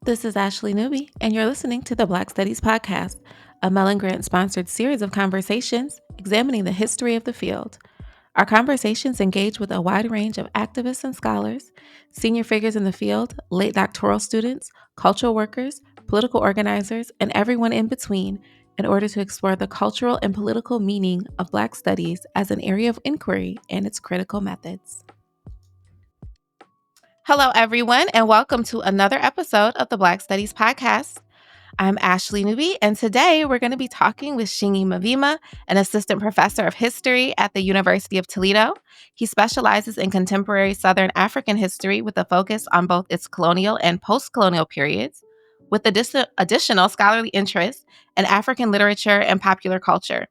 This is Ashley Newby, and you're listening to the Black Studies Podcast, a Mellon Grant sponsored series of conversations examining the history of the field. Our conversations engage with a wide range of activists and scholars, senior figures in the field, late doctoral students, cultural workers, political organizers, and everyone in between in order to explore the cultural and political meaning of Black studies as an area of inquiry and its critical methods. Hello, everyone, and welcome to another episode of the Black Studies Podcast. I'm Ashley Newby, and today we're going to be talking with Shingi Mavima, an assistant professor of history at the University of Toledo. He specializes in contemporary Southern African history with a focus on both its colonial and post-colonial periods, with additional scholarly interests in African literature and popular culture.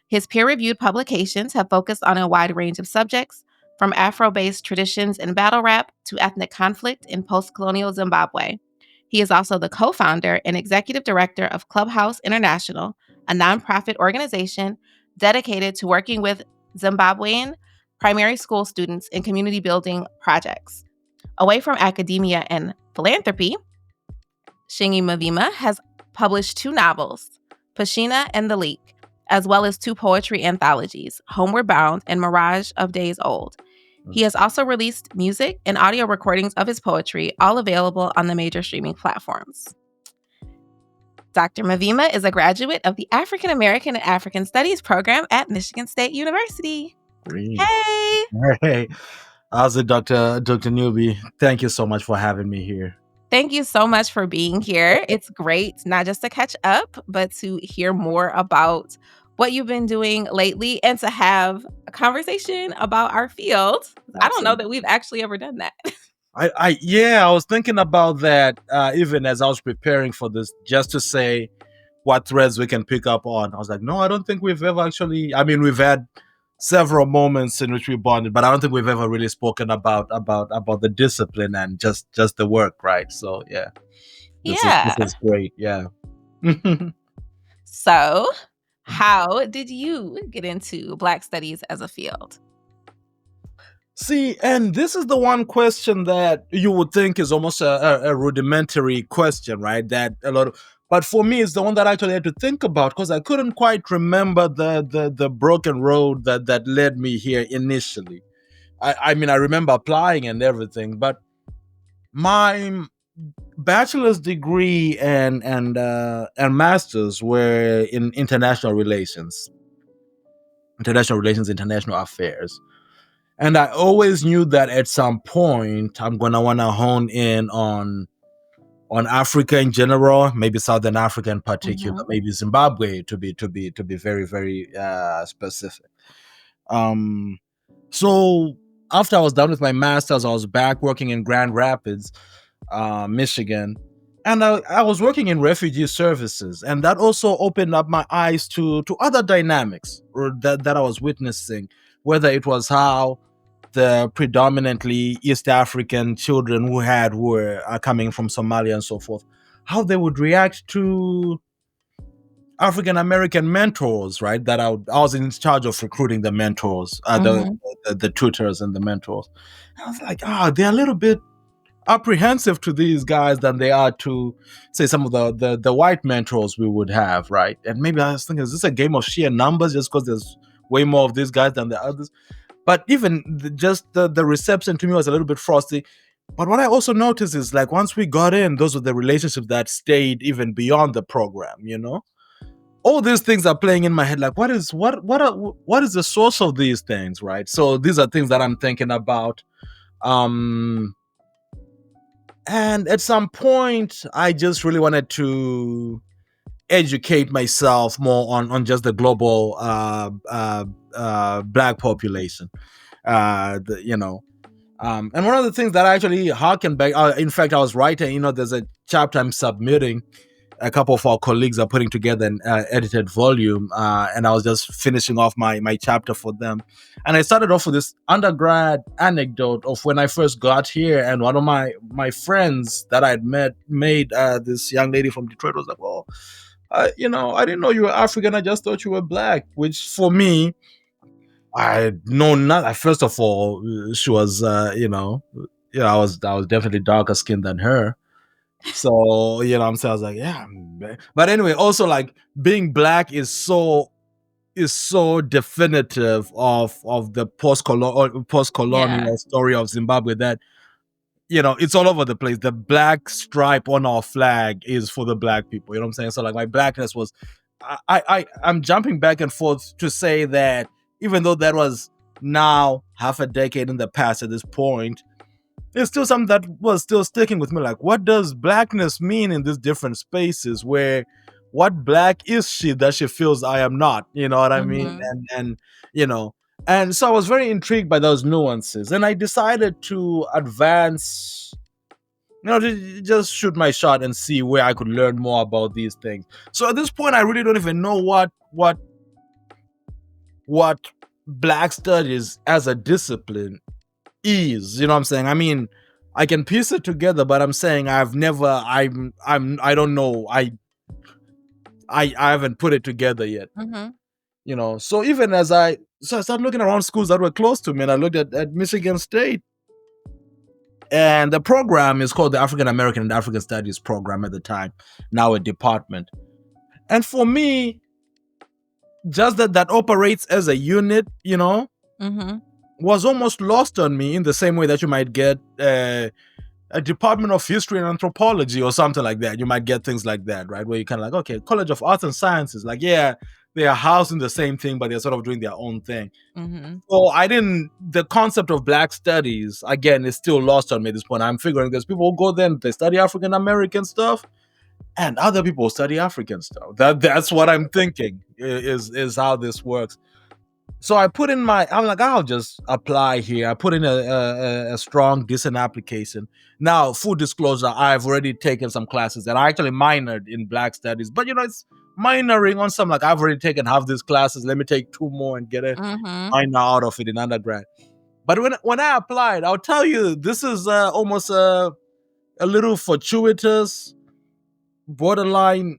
His peer-reviewed publications have focused on a wide range of subjects, from Afro-based traditions in battle rap to ethnic conflict in post-colonial Zimbabwe. He is also the co-founder and executive director of Clubhouse International, a nonprofit organization dedicated to working with Zimbabwean primary school students in community building projects. Away from academia and philanthropy, Shingi Mavima has published 2 novels, Pashina and The Leak, as well as 2 poetry anthologies, Homeward Bound and Mirage of Days Old. He has also released music and audio recordings of his poetry, all available on the major streaming platforms. Dr. Mavima is a graduate of the African American and African Studies program at Michigan State University. Great. Hey! Hey, how's it, Dr. Newby? Thank you so much for having me here. Thank you so much for being here. It's great not just to catch up, but to hear more about what you've been doing lately and to have a conversation about our field. Absolutely. I don't know that we've actually ever done that. I was thinking about that even as I was preparing for this, just to say what threads we can pick up on. I was like, no, I don't think we've ever actually. I mean, we've had several moments in which we bonded, but I don't think we've ever really spoken about the discipline and just the work, right? So yeah, this is great. Yeah. So, how did you get into Black studies as a field? See, and this is the one question that you would think is almost a rudimentary question, right? But for me, it's the one that I actually had to think about because I couldn't quite remember the broken road that led me here initially. I mean, I remember applying and everything, but my bachelor's degree and master's were in international relations, international affairs. And I always knew that at some point I'm gonna want to hone in on Africa in general, maybe Southern Africa in particular, maybe Zimbabwe to be very, very specific. So after I was done with my master's, I was back working in Grand Rapids, Michigan, and I was working in refugee services, and that also opened up my eyes to other dynamics that I was witnessing, whether it was how the predominantly East African children who were coming from Somalia and so forth, how they would react to African American mentors, right? That I was in charge of recruiting the mentors, the tutors and the mentors. And I was like, they're a little bit apprehensive to these guys than they are to, say, some of the white mentors we would have, right? And maybe I was thinking, is this a game of sheer numbers just because there's way more of these guys than the others? But even the reception to me was a little bit frosty. But what I also noticed is, like, once we got in, those were the relationships that stayed even beyond the program, all these things are playing in my head, like, what is the source of these things, right? So these are things that I'm thinking about. And at some point I just really wanted to educate myself more on just the global Black population, and one of the things that I actually harken back, in fact, I was writing, there's a chapter I'm submitting. A couple of our colleagues are putting together an edited volume, and I was just finishing off my chapter for them. And I started off with this undergrad anecdote of when I first got here, and one of my friends that I'd made this young lady from Detroit was like, well, I didn't know you were African. I just thought you were Black, which for me, I know not. First of all, she was, I was definitely darker skinned than her. So, I'm saying, I was like, yeah. But anyway, also like being black is so definitive of the Yeah. post-colonial story of Zimbabwe that it's all over the place. The black stripe on our flag is for the black people. You know what I'm saying? So like my blackness was, I'm jumping back and forth to say that even though that was now half a decade in the past at this point, it's still something that was still sticking with me. Like, what does blackness mean in these different spaces? Where what black is she that she feels I am not? You know what I mean? Mhm. And you know, and so I was very intrigued by those nuances, and I decided to advance. Just shoot my shot and see where I could learn more about these things. So at this point, I really don't even know what black studies as a discipline is. You know what I'm saying? I mean, I can piece it together, but I'm saying I don't know. I haven't put it together yet. Mhm. So even I started looking around schools that were close to me, and I looked at Michigan State, and the program is called the African American and African Studies program at the time, now a department. And for me, just that operates as a unit, Mhm. was almost lost on me in the same way that you might get a department of history and anthropology or something like that. You might get things like that, right? Where you kind of like, okay, College of Arts and Sciences, like, yeah, they are housing the same thing, but they're sort of doing their own thing. Mhm. So the concept of black studies, again, is still lost on me at this point. I'm figuring there's people who go there and they study African American stuff, and other people study African stuff. That's what I'm thinking is how this works. So I'm like, I'll just apply here. I put in a strong, decent application. Now, full disclosure, I've already taken some classes and I actually minored in black studies, but it's minoring on some, like, I've already taken half these classes. Let me take two more and get a Mhm. minor out of it in undergrad. But when I applied, I'll tell you, this is almost a little fortuitous, borderline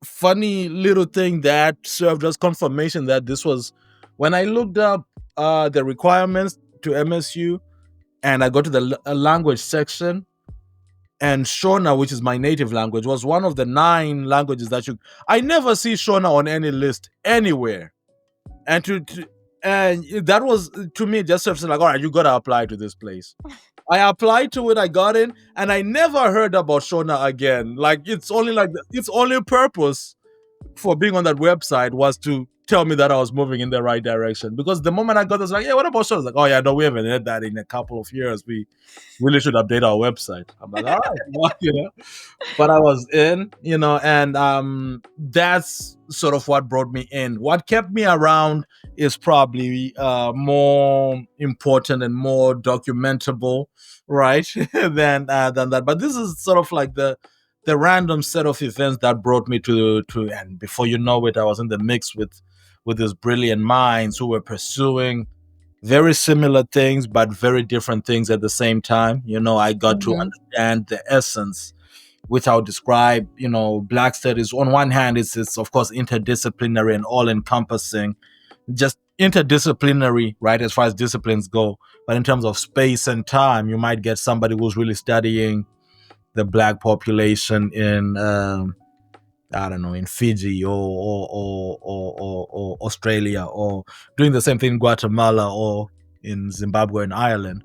funny little thing that served as confirmation that this was when I looked up the requirements to MSU, and I got to the language section, and Shona, which is my native language, was one of the 9 languages that I never see Shona on any list anywhere. And and that was, to me, just serves like, all right, you gotta apply to this place. I applied to it, I got in, and I never heard about Shona again. Like, its only purpose for being on that website was to tell me that I was moving in the right direction. Because the moment I got this, like, yeah, what about shows? Like, oh yeah, no, we haven't had that in a couple of years. We really should update our website. I'm like, all right, well. But I was in, and that's sort of what brought me in. What kept me around is probably more important and more documentable, right? than that. But this is sort of like the random set of events that brought me and before you know it, I was in the mix with these brilliant minds who were pursuing very similar things but very different things at the same time. I got to Mhm. understand the essence, which I'll describe. Black studies, on one hand, it's of course interdisciplinary and all encompassing, just interdisciplinary, right, as far as disciplines go. But in terms of space and time, you might get somebody who's really studying the black population in I don't know, in Fiji or Australia, or doing the same thing in Guatemala or in Zimbabwe and Ireland.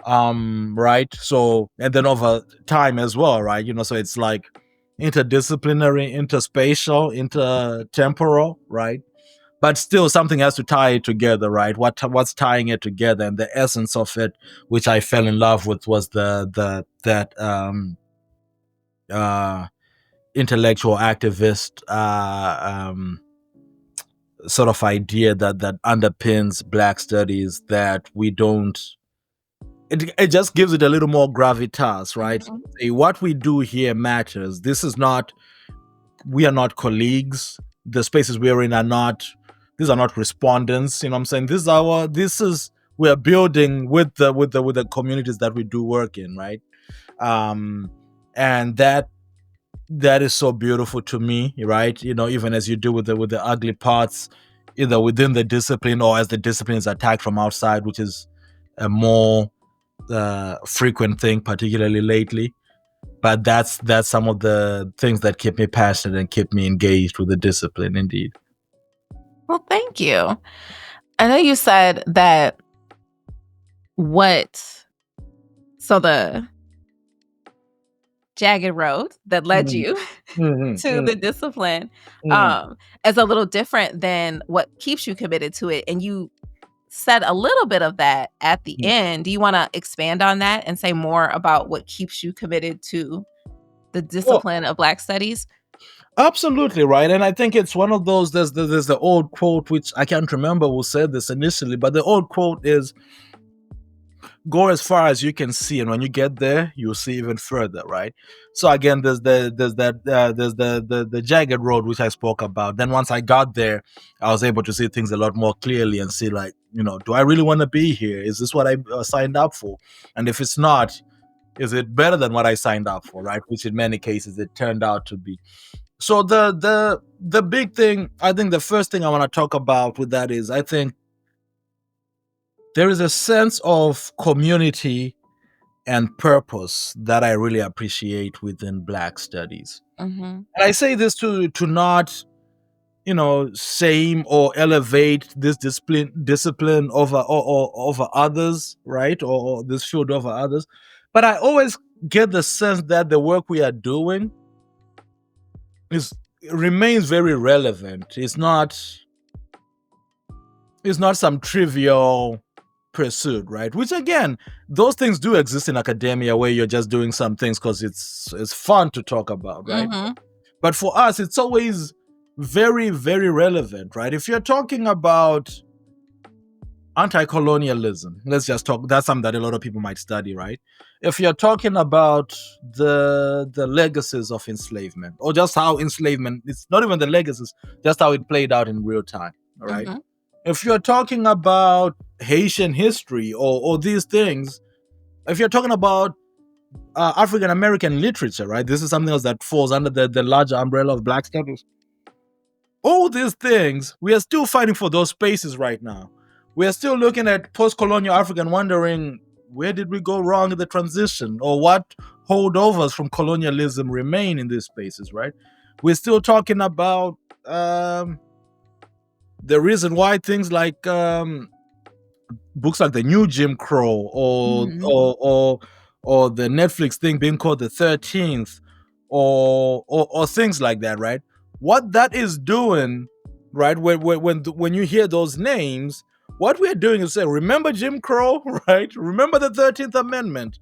Right. So, and then over time as well, right? So it's like interdisciplinary, interspatial, intertemporal, right? But still something has to tie it together, right? What's tying it together, and the essence of it, which I fell in love with, was the that uh intellectual activist sort of idea that underpins black studies, that we don't it just gives it a little more gravitas, right? Mhm. Say, what we do here matters. We are not colleagues. The spaces we're in are not these are not respondents. You know what I'm saying? This is we're building with the communities that we do work in, right? um and that is so beautiful to me, right? Even as you do with the ugly parts, either within the discipline or as the discipline is attacked from outside, which is a more frequent thing, particularly lately. But that's some of the things that keep me passionate and keep me engaged with the discipline, indeed. Well, thank you. I know you said that what so the jagged road that led Mhm, you mhm, to mhm, the discipline mhm. is a little different than what keeps you committed to it. And you said a little bit of that at the Yeah. end. Do you want to expand on that and say more about what keeps you committed to the Well, discipline of Black studies? absolutely right, and I think it's one of those. There's the old quote, which I can't remember who said this initially, but the old quote is, "Go as far as you can see, and when you get there, you'll see even further." Right. So again, there's the jagged road which I spoke about. Then once I got there, I was able to see things a lot more clearly and see, like, do I really want to be here? Is this what I signed up for? And if it's not, is it better than what I signed up for? Right. Which in many cases it turned out to be. So the big thing, I think the first thing I want to talk about with that is, I think there is a sense of community and purpose that I really appreciate within Black studies. Mhm. And I say this to not, shame or elevate this discipline or over others, right? Or this field over others. But I always get the sense that the work we are doing is remains very relevant. It's not some trivial pursuit, right? Which again, those things do exist in academia where you're just doing some things because it's fun to talk about, right? Mhm. But for us, it's always very, very relevant, right? If you're talking about anti-colonialism, let's just talk. That's something that a lot of people might study, right? If you're talking about the legacies of enslavement, or just how enslavement, it's not even the legacies, just how it played out in real time, all right? Mhm. If you're talking about Haitian history, or these things, if you're talking about African American literature, right? This is something else that falls under the larger umbrella of Black studies. All these things, we are still fighting for those spaces right now. We are still looking at post-colonial Africa and wondering, where did we go wrong in the transition, or what holdovers from colonialism remain in these spaces, right? We're still talking about the reason why things like books like the new Jim Crow, or Mhm. or the Netflix thing being called the 13th, or things like that, right? What that is doing, right? When you hear those names, what we're doing is saying, remember Jim Crow, right? Remember the 13th Amendment.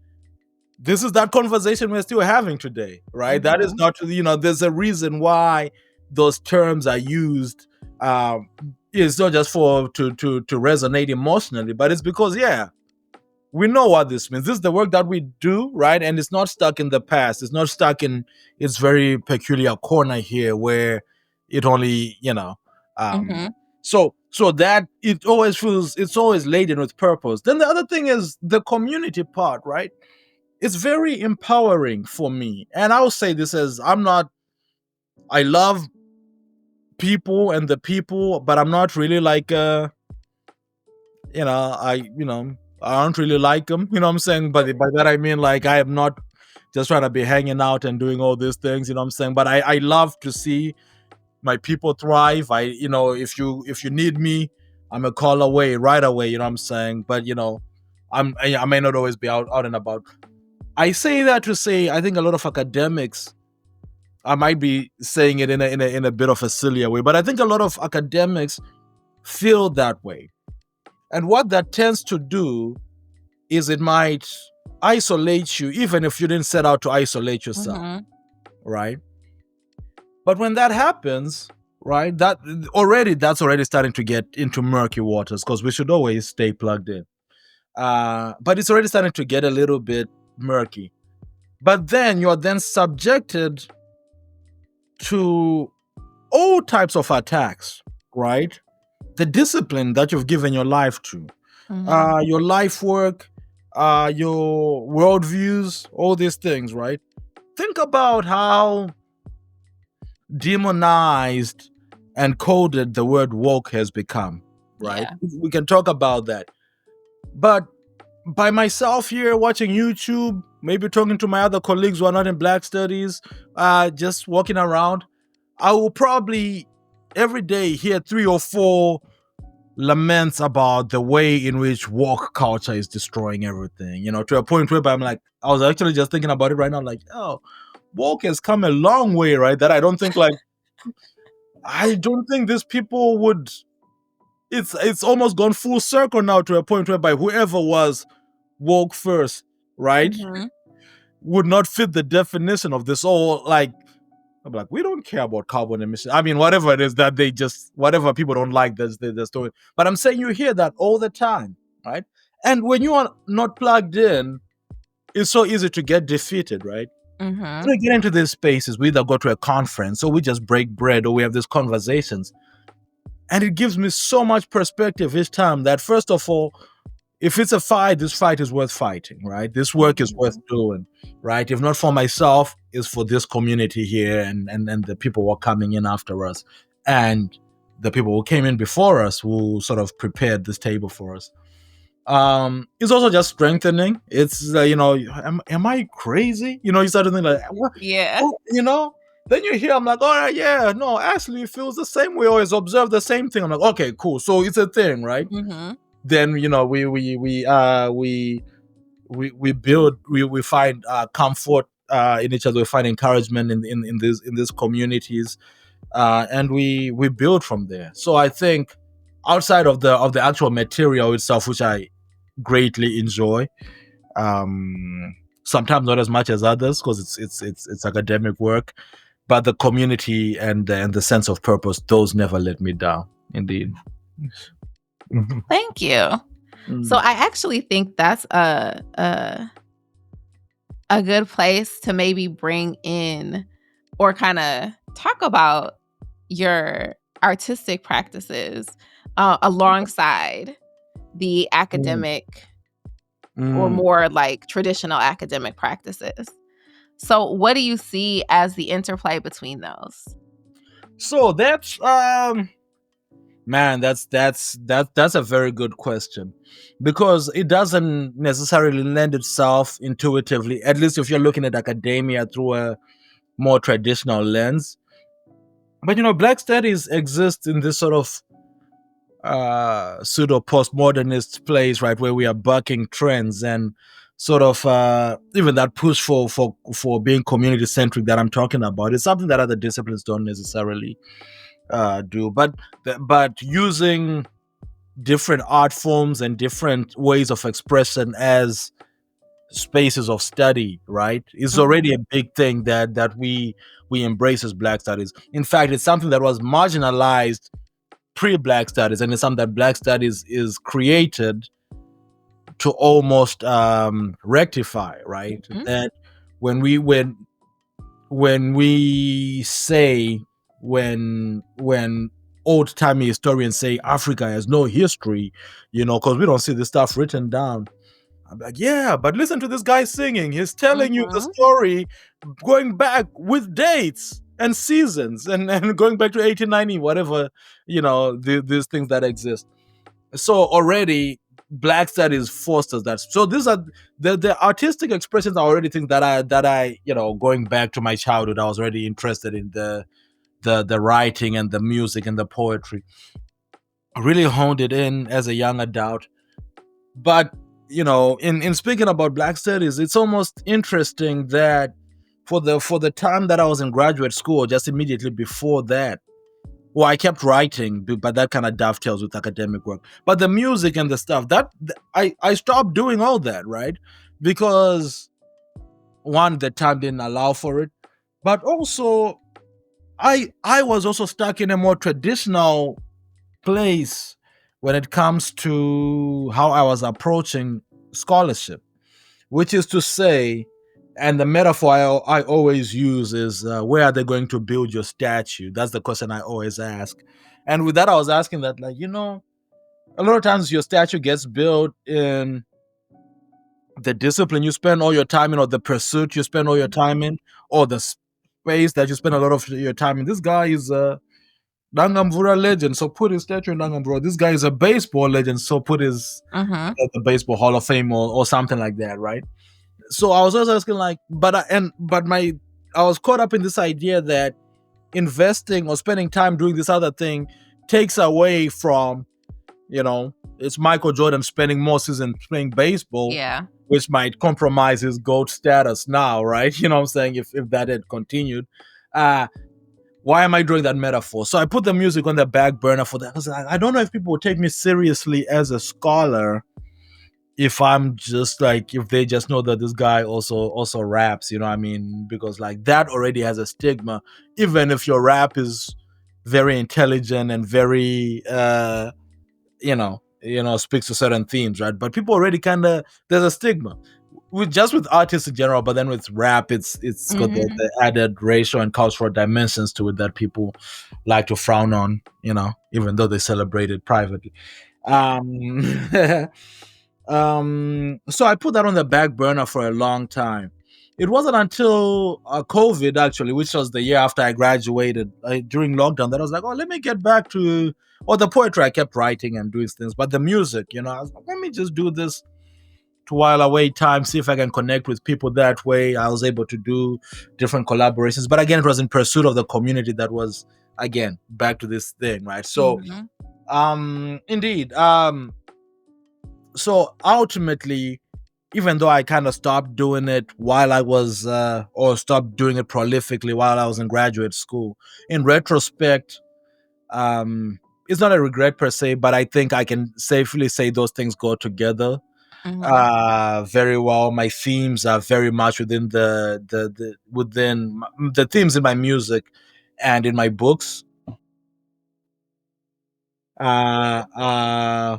This is that conversation we're still having today, right? That is Mhm. not, there's a reason why those terms are used. Um, it's not just for to resonate emotionally, but it's because, yeah, we know what this means. This is the work that we do, right? And it's not stuck in the past. It's not stuck in its very peculiar corner here where it only, um Mhm. so that it always feels, it's always laden with purpose. Then the other thing is the community part, right? It's very empowering for me. And I'll say this as, I love people and the people, but I'm not really like I don't really like them, you know what I'm saying? But by that I mean, like, I am not just trying to be hanging out and doing all these things, you know what I'm saying? But I love to see my people thrive. If you need me, I'm a call away, right away, you know what I'm saying? But I may not always be out and about. I say that to say, I think a lot of academics, I might be saying it in a bit of a sillier way, but I think a lot of academics feel that way. And what that tends to do is it might isolate you, even if you didn't set out to isolate yourself, Mhm. right? But when that happens, right, that's already starting to get into murky waters, because we should always stay plugged in. But it's already starting to get a little bit murky. But then you're then subjected to all types of attacks, right? The discipline that you've given your life to, Mhm. your life work, your worldviews, all these things, right? Think about how demonized and coded the word woke has become, right? Yeah. We can talk about that. But by myself here watching YouTube, maybe talking to my other colleagues who are not in Black Studies, just walking around, I will probably every day hear 3 or 4 laments about the way in which woke culture is destroying everything. To a point where I'm like, I was actually just thinking about it right now, like, oh, woke has come a long way, right? That I don't think these people would. It's almost gone full circle now to a point whereby whoever was woke first, right, Mhm. would not fit the definition of this all. Like, I'm like, we don't care about carbon emissions. I mean, whatever it is that they just, whatever people don't like, that's the story. But I'm saying you hear that all the time, right? And when you are not plugged in, it's so easy to get defeated, right? Mhm. So we get into these spaces, we either go to a conference or we just break bread or we have these conversations. And it gives me so much perspective each time that, first of all, if it's a fight, this fight is worth fighting, right? This work is worth Mhm. doing, right? If not for myself, it's for this community here and the people who are coming in after us and the people who came in before us who sort of prepared this table for us. It's also just strengthening. It's am I crazy? You start to think like, what? Yeah. Oh, then you hear, I'm like, all right, yeah, no, Ashley feels the same way, always observe the same thing. I'm like, okay, cool. So it's a thing, right? Mhm. Then we build, we find comfort in each other. We find encouragement in these communities, and we build from there. So I think outside of the actual material itself, which I greatly enjoy, sometimes not as much as others because it's academic work, but the community and the sense of purpose, those never let me down. Indeed. Thank you. So Mm. I actually think that's a good place to maybe bring in or kind of talk about your artistic practices alongside the Mm. academic or Mm. more like traditional academic practices. So, what do you see as the interplay between those? So that's man, that's a very good question, because it doesn't necessarily lend itself intuitively, at least if you're looking at academia through a more traditional lens. But Black studies exist in this sort of pseudo postmodernist place, right, where we are bucking trends and sort of even that push for being community centric that I'm talking about is something that other disciplines don't necessarily do. But using different art forms and different ways of expression as spaces of study, right, is already a Mhm. big thing that we embrace as Black studies. In fact, it's something that was marginalized pre-Black studies, and it's something that Black studies is created to almost rectify, right? Mhm. That when we say, when old timey historians say Africa has no history, because we don't see this stuff written down. I'm like, yeah, but listen to this guy singing. He's telling you the Mhm. story going back with dates and seasons and going back to 1890, whatever, these things that exist. So already Black studies fosters that. So these are the artistic expressions are already things that I going back to my childhood, I was already interested in the writing and the music and the poetry. I really honed it in as a young adult. But in speaking about Black studies, it's almost interesting that for the time that I was in graduate school, just immediately before that, well, I kept writing, but that kind of dovetails with academic work. But the music and the stuff I stopped doing all that, right? Because one, the time didn't allow for it, but also I was also stuck in a more traditional place when it comes to how I was approaching scholarship, which is to say, and the metaphor I always use is, where are they going to build your statue? That's the question I always ask. And with that, I was asking that, like, a lot of times your statue gets built in the discipline you spend all your time in, or the pursuit you spend all your time in, or the space that you spend a lot of your time in. This guy is a Dangamvura legend, so put his statue in Dangamvura. This guy is a baseball legend, so put his Mhm. the baseball Hall of Fame or something like that, right? So I was also asking like, I was caught up in this idea that investing or spending time doing this other thing takes away from, it's Michael Jordan spending more seasons playing baseball, Yeah. which might compromise his GOAT status now, right? You know what I'm saying? If that had continued. Uh, why am I drawing that metaphor? So I put the music on the back burner for that. Because I don't know if people will take me seriously as a scholar if I'm just like, if they just know that this guy also raps, you know what I mean? Because like that already has a stigma, even if your rap is very intelligent and very speaks to certain themes, right? But people already kind of, there's a stigma with artists in general, but then with rap, it's got Mhm. the added racial and cultural dimensions to it that people like to frown on, even though they celebrate it privately. Um, so I put that on the back burner for a long time. It wasn't until COVID, actually, which was the year after I graduated, during lockdown, that I was like, oh, let me get back to, or the poetry I kept writing and doing things, but the music, I was like, let me just do this to while away time, see if I can connect with people that way. I was able to do different collaborations, but again, it was in pursuit of the community that was, again, back to this thing, right? So, Mhm. indeed, so ultimately, even though I kind of stopped doing it while I was, or stopped doing it prolifically while I was in graduate school, in retrospect, um, it's not a regret per se, but I think I can safely say those things go together Mhm. very well. My themes are very much within the themes in my music and in my books. Uh, uh,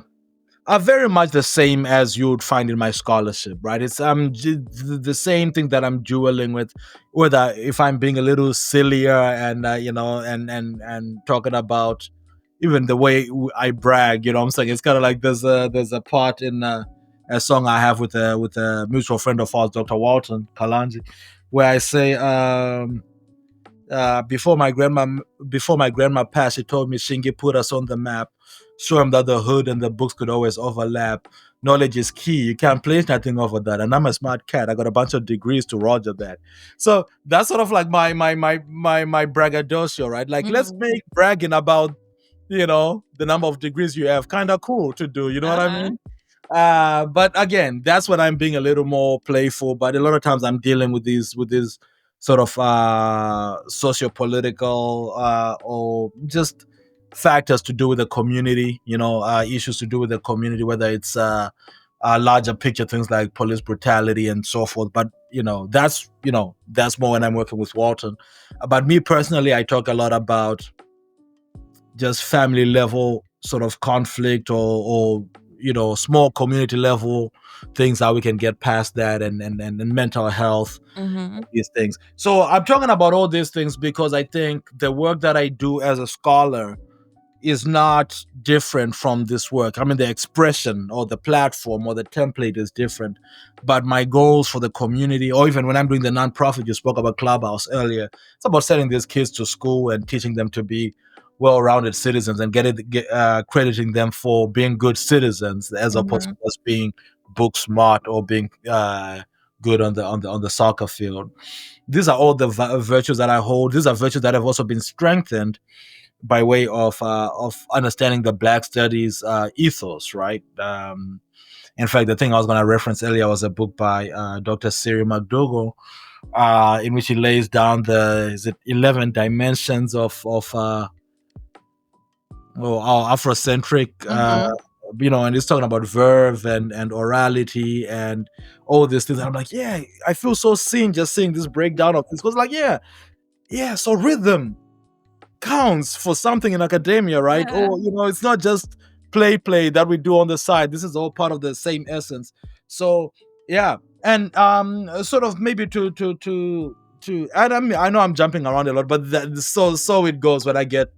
are very much the same as you would find in my scholarship, right? It's the same thing that I'm dueling with, whether if I'm being a little sillier and and talking about even the way I brag, what I'm saying. It's kind of like there's a part in a song I have with a mutual friend of ours, Dr. Walton Kalanji, where I say, before my grandma passed, she told me, Shingi, put us on the map. Show him that the hood and the books could always overlap. Knowledge is key. You can't place nothing over that. And I'm a smart cat. I got a bunch of degrees to roger that. So that's sort of like my braggadocio, right? Like, let's Mhm. make bragging about the number of degrees you have kind of cool to do. You know what I Uh-huh. mean? But again, that's when I'm being a little more playful. But a lot of times I'm dealing with these sort of socio-political or just factors to do with the community. Issues to do with the community, whether it's larger picture things like police brutality and so forth. But that's more when I'm working with Walton. But me personally, I talk a lot about just family level sort of conflict or small community level things, how we can get past that, and mental health, Mhm. these things. So I'm talking about all these things because I think the work that I do as a scholar is not different from this work. I mean, the expression or the platform or the template is different, but my goals for the community, or even when I'm doing the nonprofit, you spoke about Clubhouse earlier, it's about sending these kids to school and teaching them to be well-rounded citizens and crediting them for being good citizens as opposed to Mhm. just being book smart or being good on the soccer field. These are all the virtues that I hold. These are virtues that have also been strengthened by way of understanding the Black Studies ethos, right? In fact, the thing I was going to reference earlier was a book by Dr. Siri McDougall, in which he lays down the is it 11 dimensions of our Afrocentric, Mhm. and he's talking about verve and orality and all these things. And I'm like, yeah, I feel so seen just seeing this breakdown of this. Because like, yeah, so rhythm counts for something in academia, right? Yeah. Or it's not just play that we do on the side. This is all part of the same essence. So yeah, and sort of maybe to and I know I'm jumping around a lot, but so it goes when I get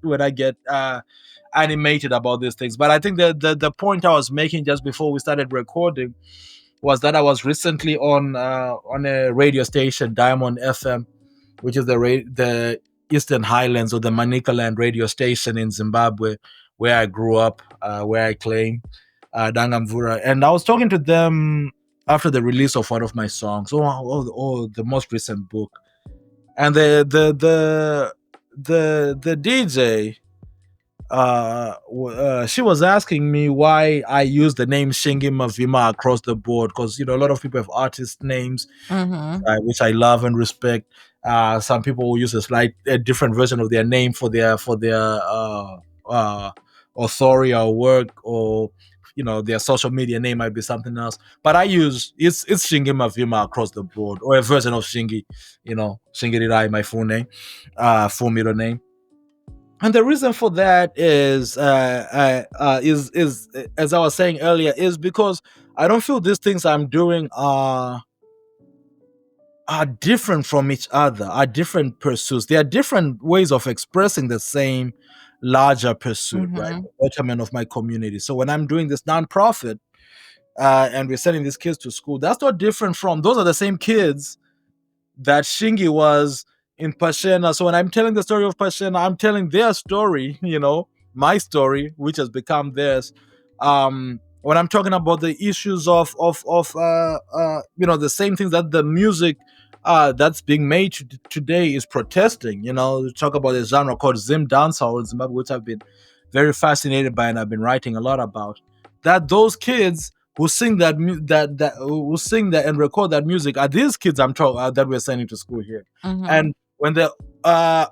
animated about these things. But I think the point I was making just before we started recording was that I was recently on a radio station, Diamond FM, which is the Eastern Highlands or the Manicaland radio station in Zimbabwe, where I grew up, where I claim Dangamvura. And I was talking to them after the release of one of my songs, or the most recent book, and the DJ, she was asking me why I use the name Shingi Mavima across the board, because a lot of people have artist names, Mm-hmm. which I love and respect. Some people will use a different version of their name for their uh, authorial work, or their social media name might be something else. But I use it's Shingi Mavima across the board, or a version of Shingi. Shingi Rirai, my full name, full middle name. And the reason for that is as I was saying earlier, is because I don't feel these things I'm doing are different from each other, are different pursuits. They are different ways of expressing the same larger pursuit, right? Mm-hmm. The betterment of my community. So when I'm doing this nonprofit, and we're sending these kids to school, that's not different from, those are the same kids that Shingi was in Pashena. So when I'm telling the story of Pashena, I'm telling their story, my story, which has become theirs. When I'm talking about the issues of the same things that the music that's being made today is protesting. We talk about a genre called Zim dancehall in Zimbabwe, which I've been very fascinated by and I've been writing a lot about. That those kids who sing that who sing that and record that music are these kids I'm talking that we're sending to school here. Mm-hmm. And when the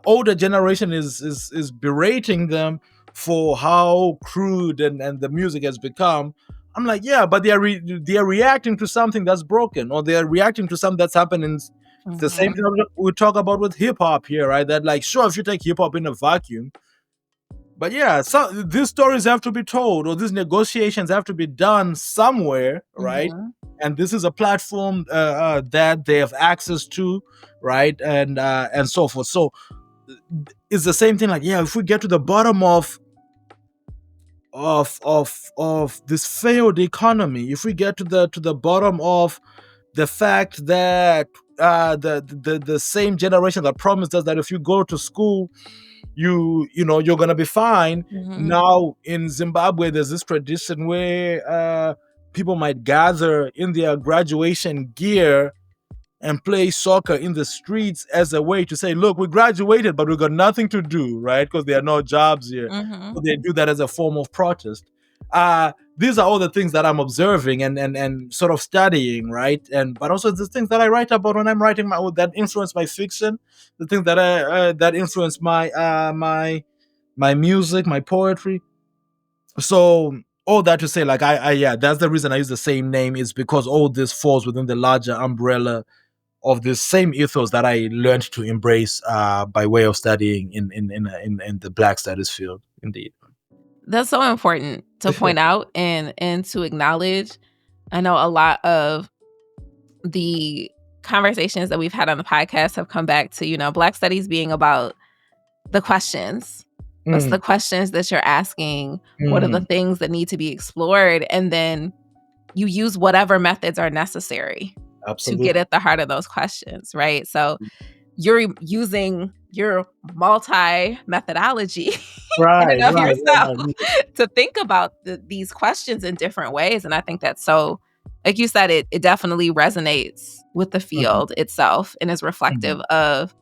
older generation is berating them for how crude and the music has become, I'm like, yeah, but they are reacting to something that's broken, or they are reacting to something that's happening. It's the same Mm-hmm. thing we talk about with hip hop here, right? That, like, sure, if you take hip hop in a vacuum, but yeah, so these stories have to be told, or these negotiations have to be done somewhere, right? Mm-hmm. And this is a platform that they have access to, right? And so forth. So it's the same thing. Like, yeah, if we get to the bottom of this failed economy, if we get to the bottom of the fact that the same generation that promised us that if you go to school you're gonna be fine. Mm-hmm. Now in Zimbabwe, there's this tradition where people might gather in their graduation gear and play soccer in the streets as a way to say, look, we graduated, but we got nothing to do, right? Because there are no jobs here. Mm-hmm. So they do that as a form of protest. These are all the things that I'm observing and sort of studying, right? But also the things that I write about when I'm writing that influence my fiction, the things that influence my music, my poetry. So all that to say, like, I yeah, that's the reason I use the same name, is because all this falls within the larger umbrella of the same ethos that I learned to embrace by way of studying in the Black Studies field. Indeed. That's so important to point out and to acknowledge. I know a lot of the conversations that we've had on the podcast have come back to, Black studies being about the questions. What's the questions that you're asking? What are the things that need to be explored? And then you use whatever methods are necessary to get at the heart of those questions, right? So you're using your multi-methodology in and of yourself to think about these questions in different ways. And I think that's so, like you said, it definitely resonates with the field itself and is reflective of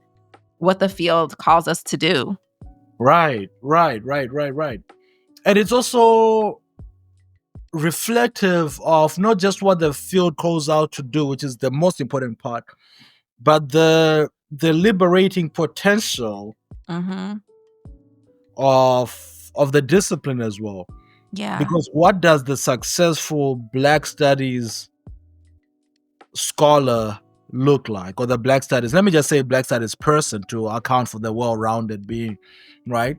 what the field calls us to do. Right. And it's also reflective of not just what the field calls out to do, which is the most important part, but the liberating potential of the discipline as well. Yeah. Because what does the successful Black Studies scholar look like, or the Black Studies, let me just say Black Studies person, to account for the well-rounded being, right?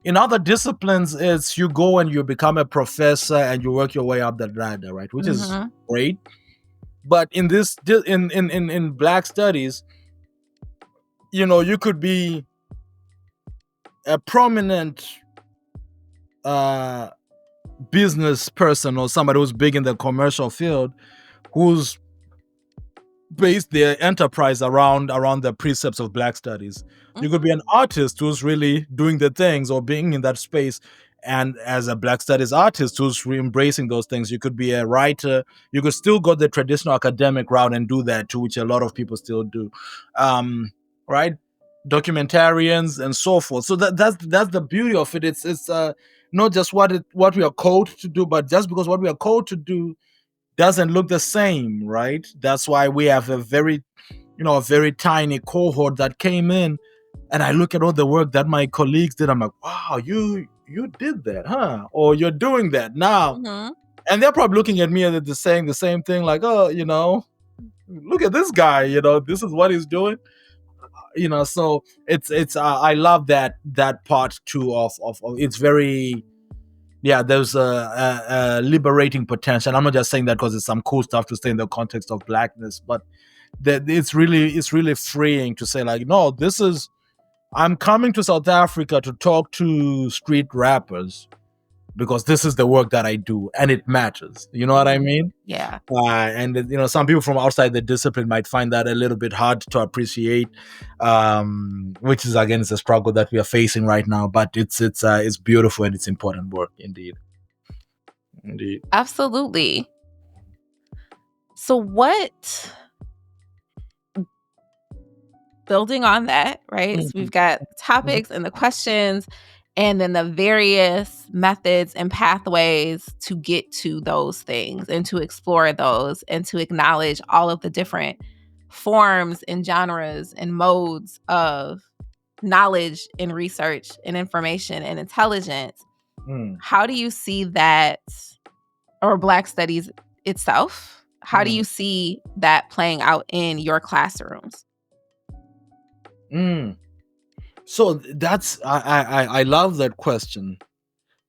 In other disciplines, it's you go and you become a professor and you work your way up the ladder, right? Which is great. But in this, in Black Studies, you could be a prominent business person, or somebody who's big in the commercial field, who's based their enterprise around the precepts of Black Studies. You could be an artist who's really doing the things or being in that space, And as a Black studies artist who's embracing those things, you could be a writer, you could still go the traditional academic route and do that too, which a lot of people still do. Right? Documentarians and so forth. So that's the beauty of it. It's not just what we are called to do, but just because what we are called to do doesn't look the same, right? That's why we have a very tiny cohort that came in, and I look at all the work that my colleagues did. I'm like, wow, you did that, huh? Or you're doing that now. Mhm. And they're probably looking at me and they're saying the same thing, like, oh, look at this guy, this is what he's doing. So it's I love that part too of it's very, yeah, there's a liberating potential. I'm not just saying that because it's some cool stuff to say in the context of Blackness, but that it's really freeing to say, like, no, I'm coming to South Africa to talk to street rappers because this is the work that I do and it matters. You know what I mean? Yeah. And some people from outside the discipline might find that a little bit hard to appreciate, which is, again, it's a struggle that we are facing right now. But it's beautiful and it's important work indeed. Indeed. Absolutely. So building on that, right? So we've got topics and the questions, and then the various methods and pathways to get to those things and to explore those and to acknowledge all of the different forms and genres and modes of knowledge and research and information and intelligence. How do you see that, or Black studies itself? How do you see that playing out in your classrooms? So that's I love that question,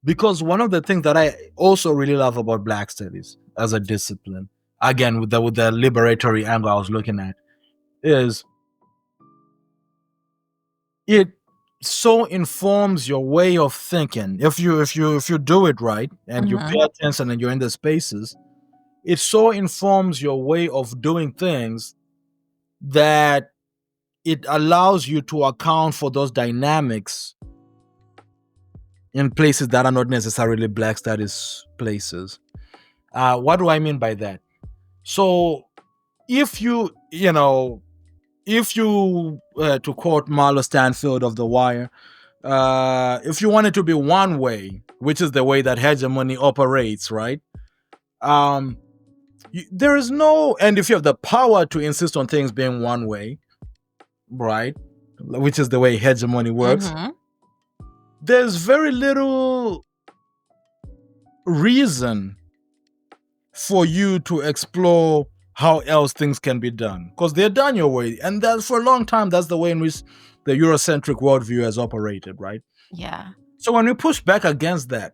because one of the things that I also really love about Black studies as a discipline, again with the liberatory angle I was looking at, is it so informs your way of thinking. If you do it right and you pay attention and you're in the spaces, it so informs your way of doing things that it allows you to account for those dynamics in places that are not necessarily Black studies places. What do I mean by that? So if you to quote Marlo Stanfield of The Wire, if you want it to be one way, which is the way that hegemony operates, right? There is no, and if you have the power to insist on things being one way, right, which is the way hegemony works, there's very little reason for you to explore how else things can be done, because they're done your way, and that for a long time that's the way in which the Eurocentric worldview has operated, right? Yeah. So when we push back against that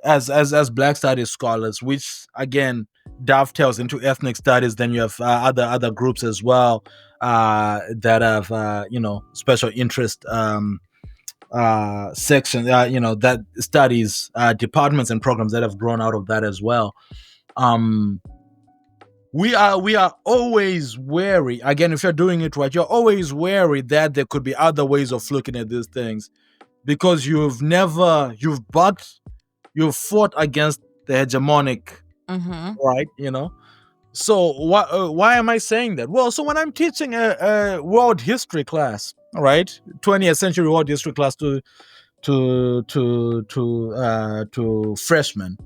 as Black studies scholars, which again dovetails into ethnic studies, then you have other groups as well that have special interest section, that studies departments and programs that have grown out of that as well. We are always wary. Again, if you're doing it right, you're always wary that there could be other ways of looking at these things, because you've fought against the hegemonic, right? So why am I saying that? Well, so when I'm teaching a world history class, right, 20th century world history class to freshmen,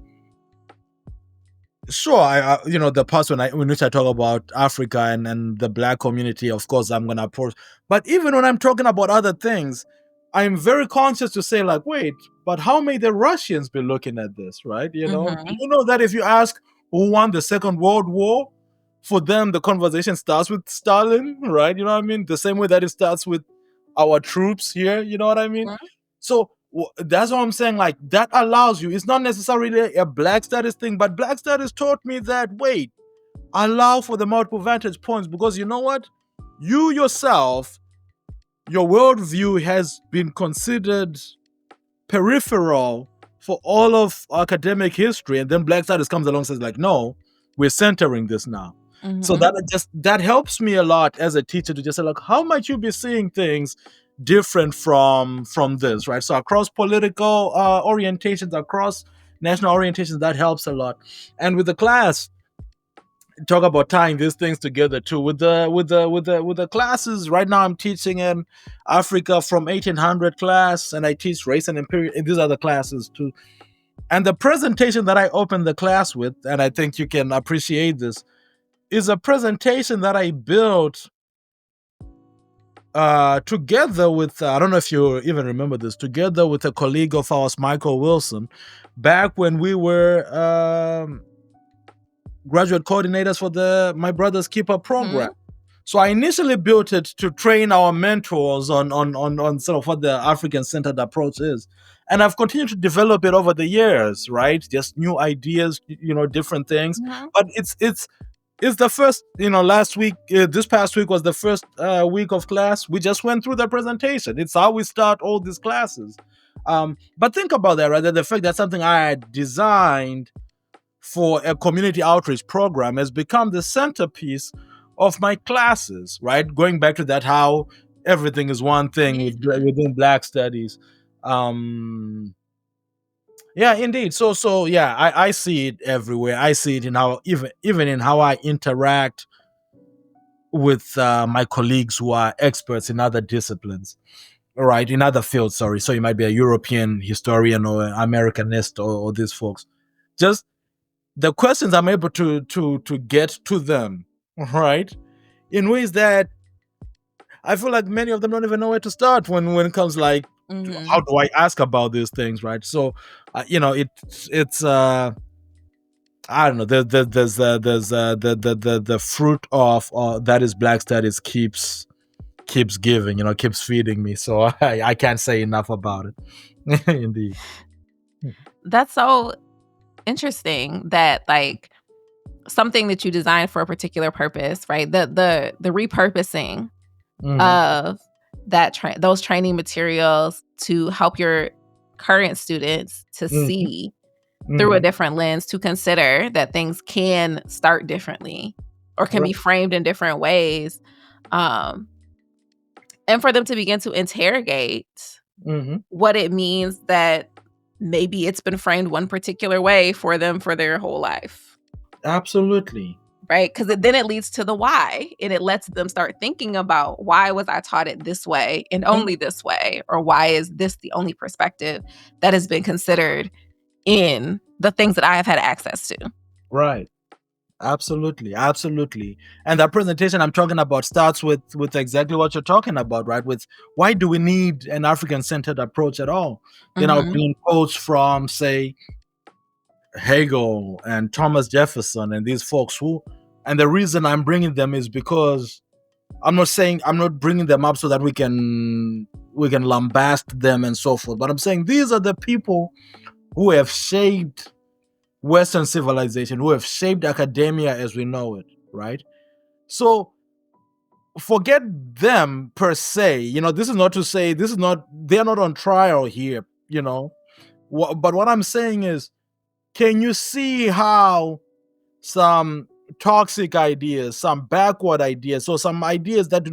sure, the parts in which I talk about Africa and the Black community, of course, I'm gonna approach. But even when I'm talking about other things, I'm very conscious to say, like, wait, but how may the Russians be looking at this, right? Do you know that if you ask who won the Second World War, for them the conversation starts with Stalin, right? You know what I mean? The same way that it starts with our troops here, you know what I mean? So that's what I'm saying. Like, that allows you. It's not necessarily a Black studies thing, but Black studies taught me that, wait, allow for the multiple vantage points, because you know what? You yourself, your worldview has been considered peripheral for all of academic history, and then Black studies comes along and says, like, no, we're centering this now. So that helps me a lot as a teacher to just say, like, how might you be seeing things different from this, right? So across political orientations, across national orientations, that helps a lot. And with the class, talk about tying these things together too with the classes. Right now I'm teaching in Africa from 1800 class, and I teach race and imperial, and these are the classes too. And the presentation that I opened the class with, and I think you can appreciate this, is a presentation that I built together with I don't know if you even remember this, together with a colleague of ours, Michael Wilson, back when we were graduate coordinators for the My Brother's Keeper program. So I initially built it to train our mentors on sort of what the African-centered approach is. And I've continued to develop it over the years, right? Just new ideas, different things. But it's the first, last week, this past week was the first week of class. We just went through the presentation. It's how we start all these classes. But think about that, right? That the fact that something I had designed for a community outreach program has become the centerpiece of my classes, right? Going back to that, how everything is one thing within Black studies. Yeah, indeed. So yeah, I see it everywhere. I see it in how even in how I interact with my colleagues who are experts in other disciplines, right? In other fields, sorry. So you might be a European historian or an Americanist or these folks. Just the questions I'm able to get to them, right, in ways that I feel like many of them don't even know where to start when it comes like how do I ask about these things, right? So it's I don't know. There's the fruit of that is Black studies keeps giving, keeps feeding me. So I can't say enough about it. Indeed. That's so interesting that like something that you designed for a particular purpose, right? The repurposing of that those training materials to help your current students to see through a different lens, to consider that things can start differently or can be framed in different ways, and for them to begin to interrogate what it means that maybe it's been framed one particular way for them for their whole life. Absolutely. Right? Because then it leads to the why, and it lets them start thinking about, why was I taught it this way and only this way? Or why is this the only perspective that has been considered in the things that I have had access to? Right. Absolutely. And that presentation I'm talking about starts with exactly what you're talking about, right? With why do we need an African-centered approach at all? Bringing quotes from, say, Hegel and Thomas Jefferson and these folks and the reason I'm bringing them is because I'm not bringing them up so that we can lambast them and so forth, but I'm saying these are the people who have shaped Western civilization, who have shaped academia as we know it, right? So forget them per se. This is not to say they're not on trial here, but what I'm saying is, can you see how some toxic ideas, some backward ideas, so some ideas that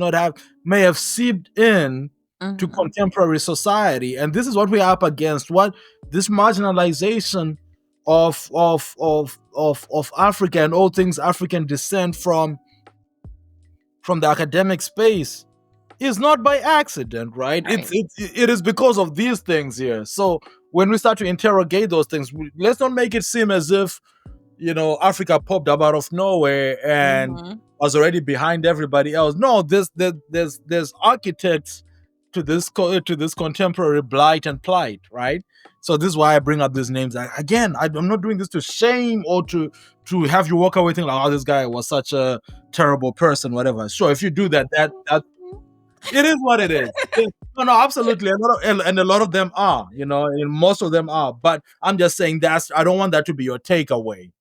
may have seeped in to contemporary society? And this is what we're up against. What this marginalization of Africa and all things African descent from the academic space is not by accident, right? It is because of these things here. So when we start to interrogate those things, let's not make it seem as if Africa popped up out of nowhere and was already behind everybody else. No, there's architects to this contemporary blight and plight, right? So this is why I bring up these names. Again, I'm not doing this to shame or to have you walk away thinking like, oh, this guy was such a terrible person, whatever. Sure, if you do that it is what it is. No, absolutely. And a lot of them are, and most of them are. But I'm just saying I don't want that to be your takeaway.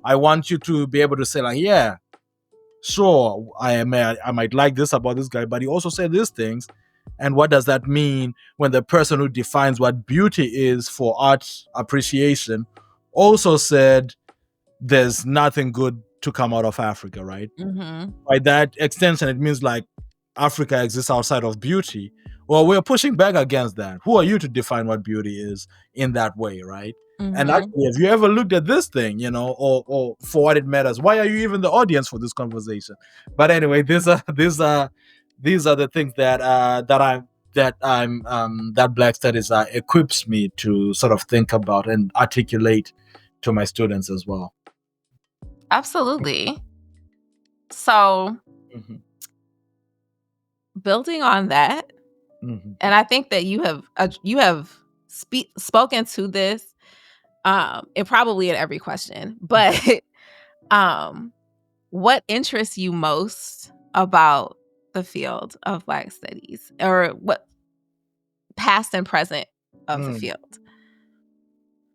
I want you to be able to say like, yeah, sure, I might like this about this guy, but he also said these things. And what does that mean when the person who defines what beauty is for art appreciation also said there's nothing good to come out of Africa, right? By that extension, it means like Africa exists outside of beauty. Well, we're pushing back against that. Who are you to define what beauty is in that way, right? And Mhm. actually, have you ever looked at this thing, or for what it matters? Why are you even the audience for this conversation? But anyway, these are the things that Black Studies equips me to sort of think about and articulate to my students as well. Absolutely. So, Mhm, building on that, mhm, and I think that you have spoken to this, and probably in every question, but um, what interests you most about the field of Black studies, or what past and present of the mm. field?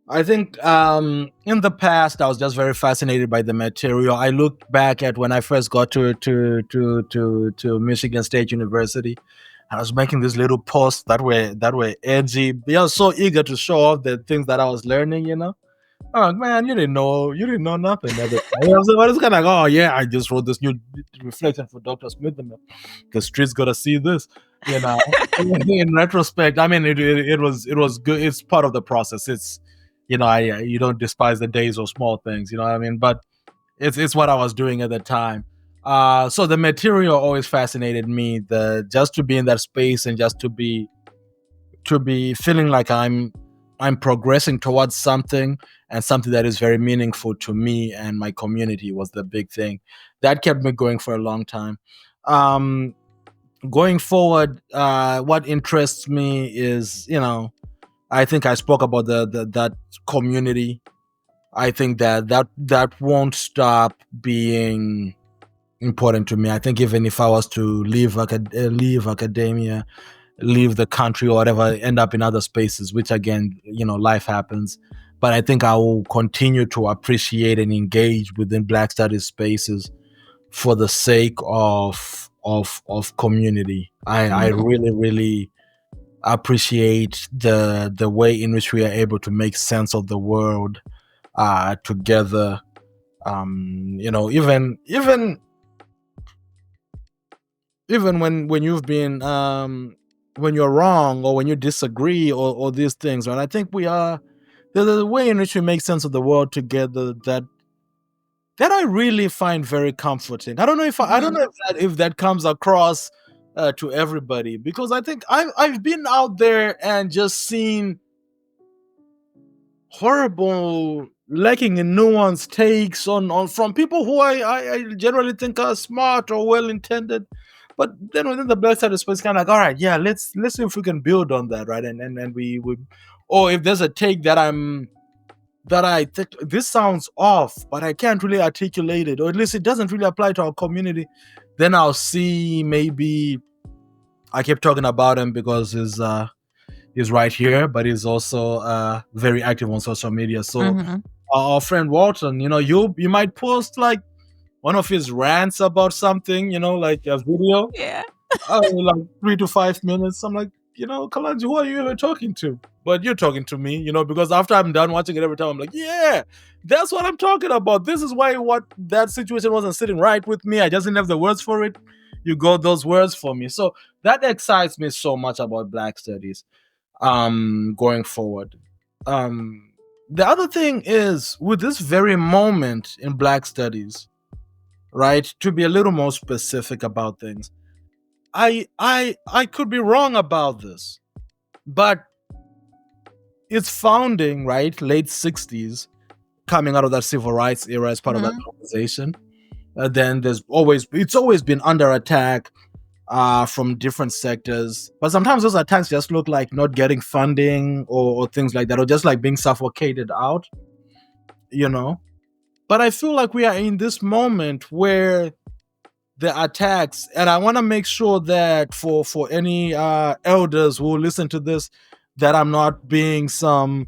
I think in the past I was just very fascinated by the material. I look back at when I first got to Michigan State University. I was making these little posts that were edgy. I was so eager to show off the things that I was learning. Oh man, you didn't know nothing at the time. So I was kind of like, oh yeah, I just wrote this new reflection for Dr. Smith, and the streets gotta see this. You know, in retrospect, I mean, it was good. It's part of the process. You don't despise the days or small things. You know what I mean? But it's what I was doing at the time. So the material always fascinated me. The just to be in that space and just to be feeling like I'm progressing towards something, and something that is very meaningful to me and my community was the big thing that kept me going for a long time. Um, Going forward, what interests me is, I think I spoke about that community. I think that won't stop being important to me. I think even if I was to leave academia, leave the country or whatever, end up in other spaces, which again, life happens. But I think I will continue to appreciate and engage within Black Studies spaces for the sake of community. I Mhm. really, really appreciate the way in which we are able to make sense of the world together. Even when you've been when you're wrong or when you disagree or these things, right? I think there's a way in which we make sense of the world together that I really find very comforting. I don't Mhm. know if that comes across to everybody, because I think I've been out there and just seen horrible, lacking in nuance takes on from people who I generally think are smart or well intended. But then within the Black side of space, kind of like, all right, yeah, let's see if we can build on that, right? And we would, or if there's a take that I think this sounds off, but I can't really articulate it, or at least it doesn't really apply to our community, then I'll see, maybe I kept talking about him because he's right here, but he's also very active on social media. So Mhm. our friend Walton, you might post like one of his rants about something, like a video, Yeah. like 3 to 5 minutes. I'm like, Kalanji, who are you even talking to? But you're talking to me, because after I'm done watching it every time, I'm like, yeah, that's what I'm talking about. This is why what that situation wasn't sitting right with me. I just didn't have the words for it. You got those words for me. So that excites me so much about Black studies going forward. Um the other thing is, with this very moment in Black studies, right, to be a little more specific about things, I could be wrong about this, but its founding, right, late 60s, coming out of that civil rights era as part of that Mhm. conversation. Then it's always been under attack from different sectors, but sometimes those attacks just look like not getting funding or things like that, or just like being suffocated out, you know. But I feel like we are in this moment where the attacks, and I want to make sure that for any elders who listen to this, that I'm not being some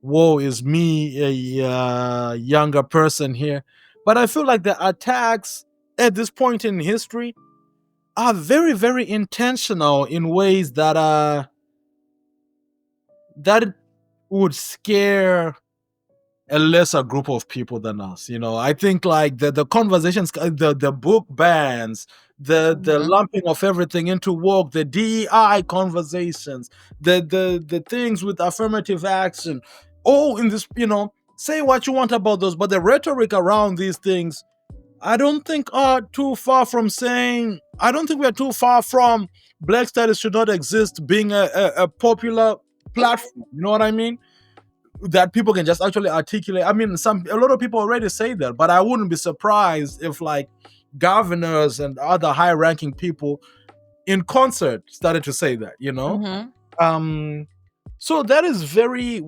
woe is me, a younger person here, but I feel like the attacks at this point in history are very, very intentional in ways that would scare a lesser group of people than us. I think like the conversations, the book bans, the Mhm. lumping of everything into work, the DEI conversations, the things with affirmative action, all in this. Say what you want about those, but the rhetoric around these things, I don't think are too far from saying. I don't think we're too far from Black Studies should not exist being a popular platform. You know what I mean? That people can just actually articulate. I mean, a lot of people already say that, but I wouldn't be surprised if like governors and other high-ranking people in concert started to say that. Mhm. So that is very.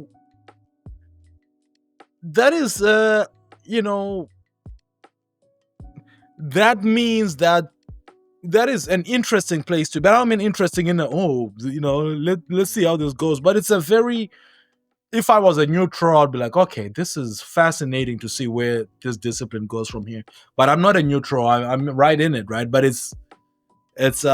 That is you know that means that is an interesting place to be. I don't mean interesting in let's see how this goes, but it's a very, if I was a neutral, I'd be like, okay, this is fascinating to see where this discipline goes from here. But I'm not a neutral. I'm right in it, right? But it's as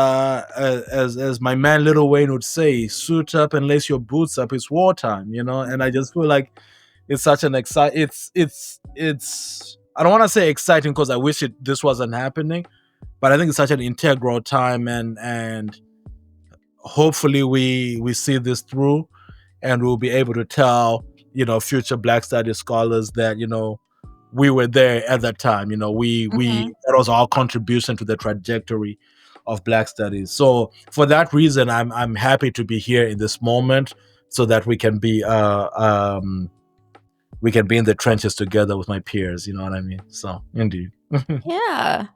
my man Little Wayne would say, suit up and lace your boots up. It's wartime, And I just feel like it's such an it's. I don't want to say exciting because I wish this wasn't happening, but I think it's such an integral time, and hopefully we see this through, and we'll be able to tell future Black Studies scholars that we were there at that time. We Mhm. that was our contribution to the trajectory of Black Studies. So for that reason, I'm happy to be here in this moment, so that we can be in the trenches together with my peers. You know what I mean? So indeed. Yeah.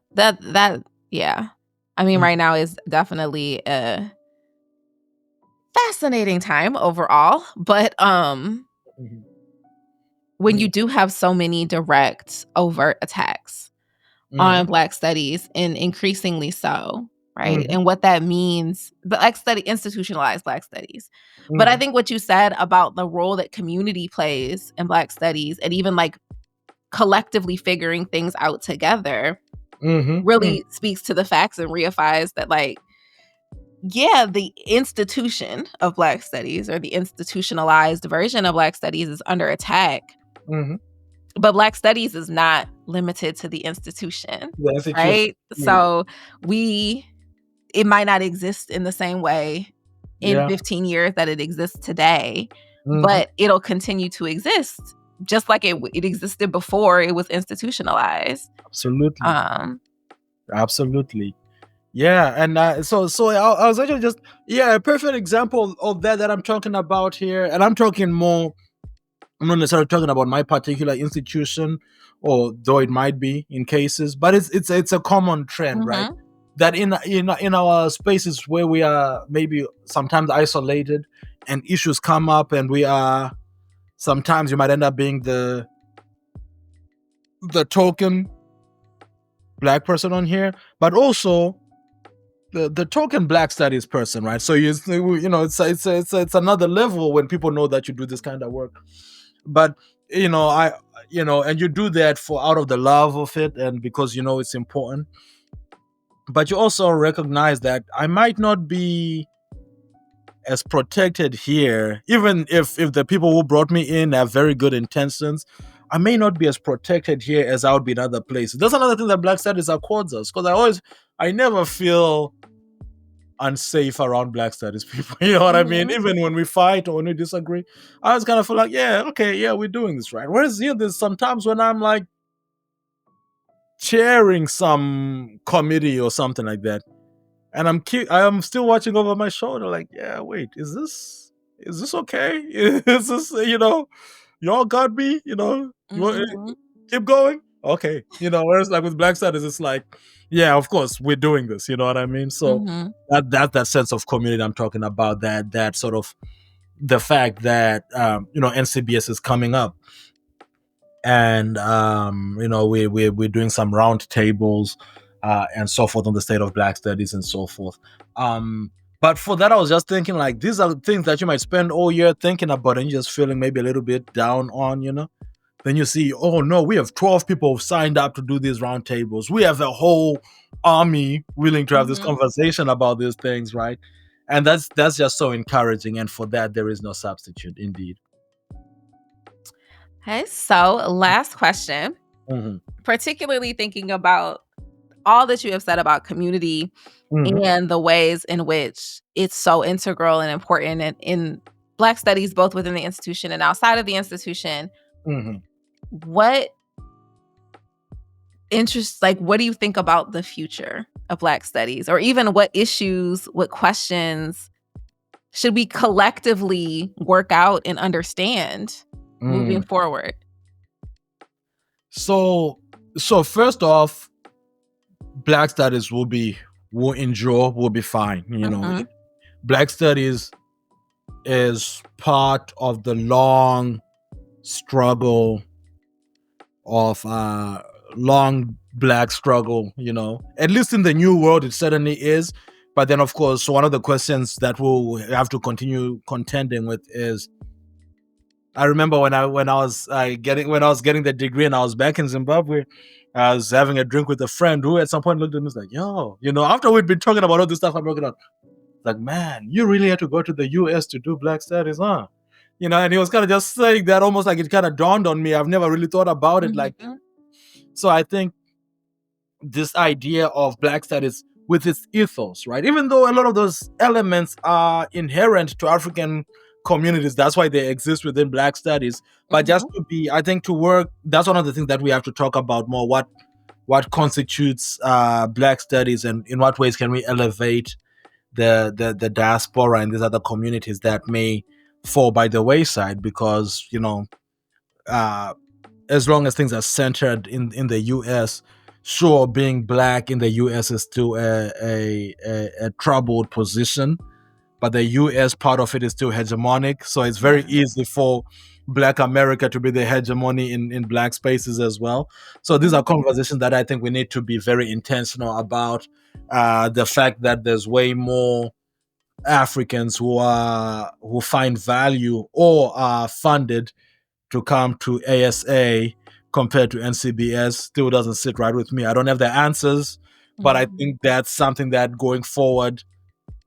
Yeah. I mean, right now is definitely a fascinating time overall, but Mhm. when you do have so many direct overt attacks on Mhm. Black studies, and increasingly so, right? Mhm. And what that means, institutionalized Black studies. But I Mhm. think what you said about the role that community plays in Black studies, and even like collectively figuring things out together, Mhm. Mhm. really speaks to the facts and reifies that, like, yeah, the institution of Black studies, or the institutionalized version of Black studies, is under attack. Mhm. But Black studies is not limited to the institution, The institution. right? So we it might not exist in the same way in Yeah. 15 years that it exists today, Mhm. but it'll continue to exist just like it existed before it was institutionalized. Absolutely. Um, Absolutely. Yeah, and I was actually just, yeah, a perfect example of that I'm talking about here, and I'm talking more. I'm not necessarily talking about my particular institution, or though it might be in cases, but it's a common trend, right? mhm, That in our spaces where we are maybe sometimes isolated, and issues come up, and we are sometimes you might end up being the token Black person on here, but also the token Black studies person, right? So it's another level when people know that you do this kind of work. But I and you do that for out of the love of it, and because it's important. But you also recognize that I might not be as protected here, even if the people who brought me in have very good intentions. I may not be as protected here as I would be in other places. That's another thing that Black Studies accords us, because I never feel unsafe around Black Studies people. You know what I mean? mhm, Even when we fight or when we disagree, I was kind of feel like, yeah, okay, yeah, we're doing this right. Whereas there's sometimes when I'm like chairing some committee or something like that, and I'm still watching over my shoulder, like, yeah, wait, is this okay? Is this y'all got me? You want mhm, keep going? Okay, whereas like with Black Studies, it's like, yeah, of course we're doing this. You know what I mean? So mhm. that sense of community I'm talking about, that sort of the fact that NCBS is coming up, and we're doing some round tables and so forth on the state of Black studies and so forth. But for that, I was just thinking, like, these are things that you might spend all year thinking about, and you're just feeling maybe a little bit down on. Then you see, oh no, we have 12 people who've signed up to do these roundtables. We have a whole army willing to have this Mhm. conversation about these things, right? And that's just so encouraging. And for that, there is no substitute, indeed. Okay, so last question, Mhm. particularly thinking about all that you have said about community Mhm. and the ways in which it's so integral and important in Black studies, both within the institution and outside of the institution. Mhm. What interests, like, what do you think about the future of Black studies, or even what issues, what questions should we collectively work out and understand moving Mm. forward? So, so first off, Black studies will endure, will be fine. Mhm. Black studies is part of the long struggle of long Black struggle. At least in the new world, it certainly is. But then, of course, one of the questions that we'll have to continue contending with is, I remember when I was getting the degree and I was back in Zimbabwe. I was having a drink with a friend who at some point looked at me and was like, "Yo, after we'd been talking about all this stuff I'm working on, like, man, you really had to go to the US to do Black studies, huh?" And he was kind of just saying that almost like it kind of dawned on me. I've never really thought about it like that. Mhm. So I think this idea of Black studies with its ethos, right? Even though a lot of those elements are inherent to African communities, that's why they exist within Black studies. But just Mhm. I think to work, that's one of the things that we have to talk about more. What constitutes Black studies, and in what ways can we elevate the diaspora and these other communities that may fall by the wayside? Because uh, as long as things are centered in the US, sure, being Black in the US is still a troubled position, but the US part of it is still hegemonic. So it's very Yeah. easy for Black America to be the hegemony in Black spaces as well. So these are Mhm. conversations that I think we need to be very intentional about. The fact that there's way more Africans who find value or are funded to come to ASA compared to NCBS still doesn't sit right with me. I don't have the answers, but I Mhm. think that's something that going forward,